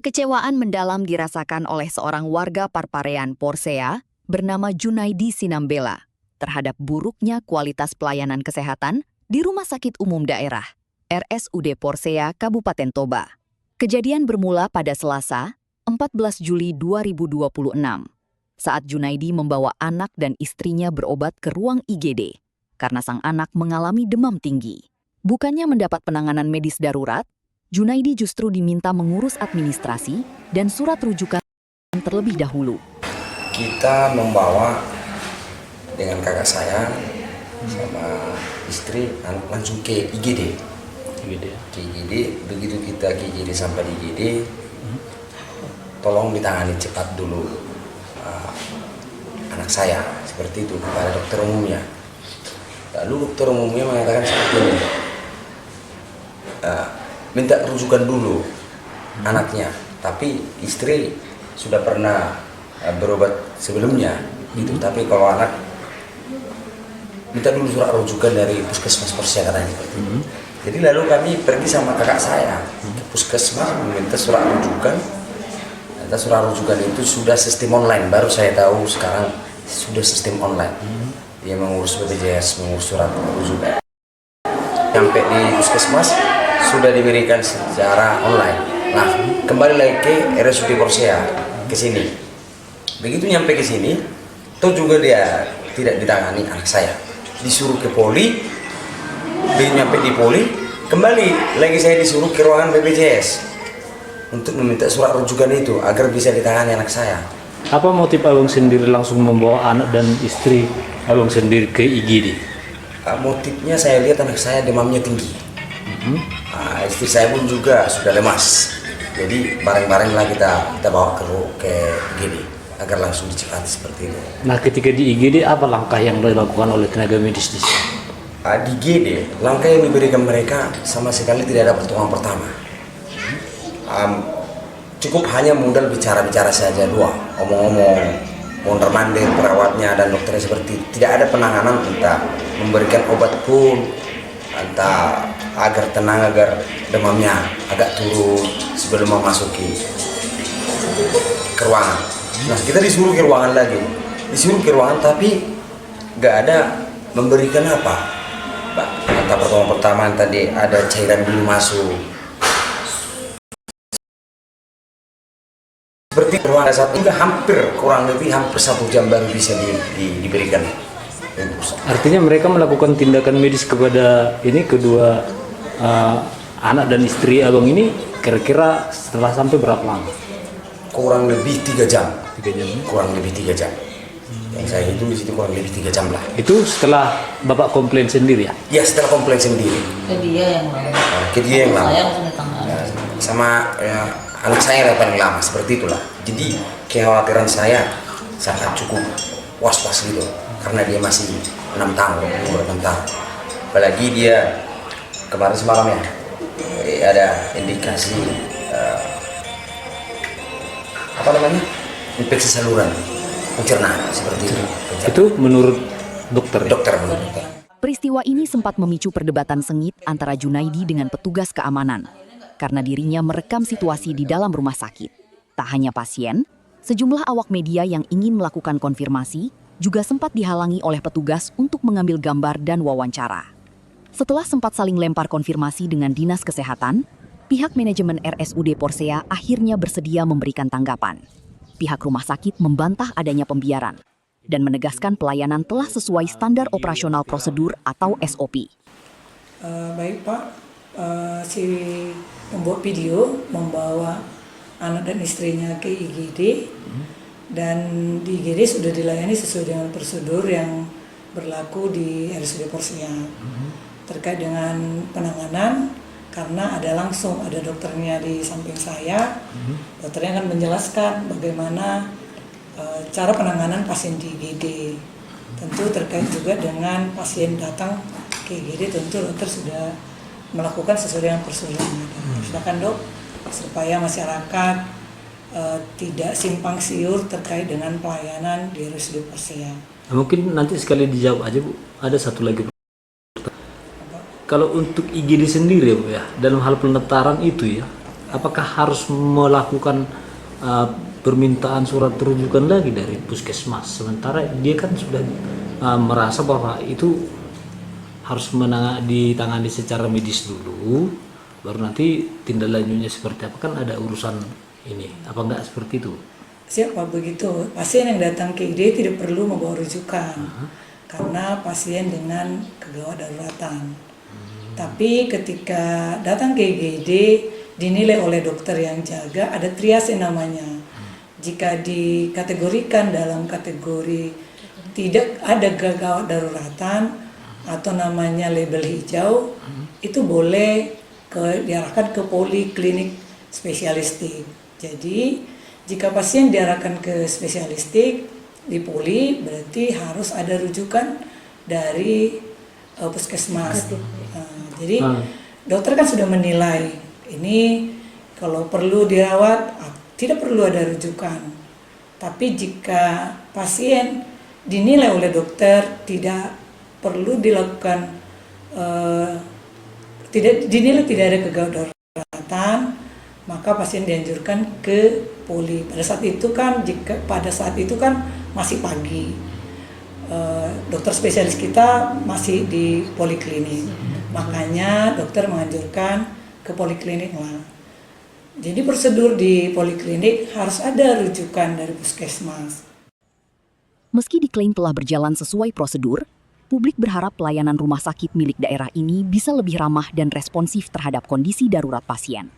Kecewaan mendalam dirasakan oleh seorang warga Parparean Porsea bernama Junaidi Sinambela terhadap buruknya kualitas pelayanan kesehatan di Rumah Sakit Umum Daerah, RSUD Porsea, Kabupaten Toba. Kejadian bermula pada Selasa, 14 Juli 2026, saat Junaidi membawa anak dan istrinya berobat ke ruang IGD karena sang anak mengalami demam tinggi. Bukannya mendapat penanganan medis darurat, Junaidi justru diminta mengurus administrasi dan surat rujukan terlebih dahulu. Kita membawa dengan kakak saya sama istri langsung ke IGD. Ke IGD, begitu kita ke IGD sampai di IGD, tolong ditangani cepat dulu anak saya, seperti itu kepada dokter umumnya. Lalu dokter umumnya mengatakan seperti ini, minta rujukan dulu anaknya, tapi istri sudah pernah berobat sebelumnya gitu, tapi kalau anak minta dulu surat rujukan dari puskesmas Porsea katanya seperti itu. Jadi lalu kami pergi sama kakak saya ke puskesmas meminta surat rujukan. Ternyata surat rujukan itu sudah sistem online, baru saya tahu sekarang sudah sistem online. Dia mengurus BPJS, mengurus surat rujukan. Sampai di puskesmas sudah diberikan secara online. Nah, kembali lagi ke RSUD Porsea ke sini. Begitu nyampe ke sini, toh juga dia tidak ditangani anak saya. Disuruh ke poli, begitu nyampe di poli, kembali lagi saya disuruh ke ruangan BPJS untuk meminta surat rujukan itu agar bisa ditangani anak saya. Apa motif abang sendiri langsung membawa anak dan istri abang sendiri ke IGD? Motifnya saya lihat anak saya demamnya tinggi. Istri saya pun juga sudah lemas, jadi bareng-barenglah kita bawa ke IGD agar langsung dicepati seperti itu. Nah, ketika di IGD apa langkah yang dilakukan oleh tenaga medis di sini? Di IGD langkah yang diberikan mereka sama sekali tidak ada pertemuan pertama. Cukup hanya modal bicara-bicara saja, dua omong-omong, mondar-mandir perawatnya dan dokternya, seperti tidak ada penanganan, entah memberikan obat pun, entah agar tenang, agar demamnya agak turun sebelum memasuki ke ruangan. Nah, kita disuruh ke ruangan lagi, tapi nggak ada memberikan apa, Pak. Entah pertemuan pertama tadi ada cairan dulu masuk, seperti ruangan saat ini kurang lebih hampir 1 jam baru bisa diberikan. Artinya mereka melakukan tindakan medis kepada ini kedua anak dan istri abang ini kira-kira setelah sampai berapa lama? Kurang lebih 3 jam. 3 jam. Kurang lebih 3 jam. Yang saya hitung di situ kurang lebih 3 jam lah. Itu setelah bapak komplain sendiri ya? Ya, setelah komplain sendiri. Ke dia yang lama. Ke dia yang lama. Saya langsung ditangani. Sama anak saya yang paling lama, seperti itulah. Jadi kekhawatiran saya sangat cukup was-was gitu, karena dia masih 6 tahun, umur 6 tahun. Apalagi dia kemarin semalam ya ada indikasi infeksi saluran pencernaan seperti itu. Itu menurut dokter. Dokter menurut dokter. Peristiwa ini sempat memicu perdebatan sengit antara Junaidi dengan petugas keamanan karena dirinya merekam situasi di dalam rumah sakit. Tak hanya pasien, sejumlah awak media yang ingin melakukan konfirmasi juga sempat dihalangi oleh petugas untuk mengambil gambar dan wawancara. Setelah sempat saling lempar konfirmasi dengan Dinas Kesehatan, pihak manajemen RSUD Porsea akhirnya bersedia memberikan tanggapan. Pihak rumah sakit membantah adanya pembiaran dan menegaskan pelayanan telah sesuai standar operasional prosedur atau SOP. Baik Pak, si membuat video membawa anak dan istrinya ke IGD, dan di IGD sudah dilayani sesuai dengan prosedur yang berlaku di RSUD Porsea. Terkait dengan penanganan, karena ada dokternya di samping saya, dokternya akan menjelaskan bagaimana cara penanganan pasien di IGD. Tentu terkait juga dengan pasien datang ke IGD, tentu dokter sudah melakukan sesuai dengan prosedur. Silakan dok, supaya masyarakat tidak simpang siur terkait dengan pelayanan di RSUD Porsea. Mungkin nanti sekali dijawab aja Bu, ada satu lagi. Kalau untuk IGD sendiri Bu ya, dalam hal pendaftaran itu ya, apakah harus melakukan permintaan surat rujukan lagi dari puskesmas, sementara dia kan sudah merasa bahwa itu harus ditangani secara medis dulu, baru nanti tindak lanjutnya seperti apa, kan ada urusan ini, apa enggak seperti itu? Siapa begitu? Pasien yang datang ke IGD tidak perlu membawa rujukan karena pasien dengan kegawat daruratan. Tapi ketika datang ke IGD dinilai oleh dokter yang jaga, ada triase namanya. Jika dikategorikan dalam kategori tidak ada gawat daruratan atau namanya label hijau, itu boleh diarahkan ke poliklinik spesialistik. Jadi jika pasien diarahkan ke spesialistik di poli, berarti harus ada rujukan dari puskesmas. Jadi dokter kan sudah menilai ini kalau perlu dirawat tidak perlu ada rujukan. Tapi jika pasien dinilai oleh dokter tidak perlu dilakukan dinilai tidak ada kegawat daruratan, maka pasien dianjurkan ke poli. Pada saat itu kan masih pagi. Dokter spesialis kita masih di poliklinik. Makanya dokter menganjurkan ke poliklinik lah. Jadi prosedur di poliklinik harus ada rujukan dari puskesmas. Meski diklaim telah berjalan sesuai prosedur, publik berharap pelayanan rumah sakit milik daerah ini bisa lebih ramah dan responsif terhadap kondisi darurat pasien.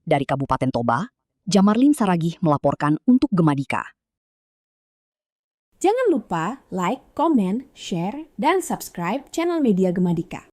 Dari Kabupaten Toba, Jamarlin Saragih melaporkan untuk Gemadika. Jangan lupa like, komen, share, dan subscribe channel Media Gemadika.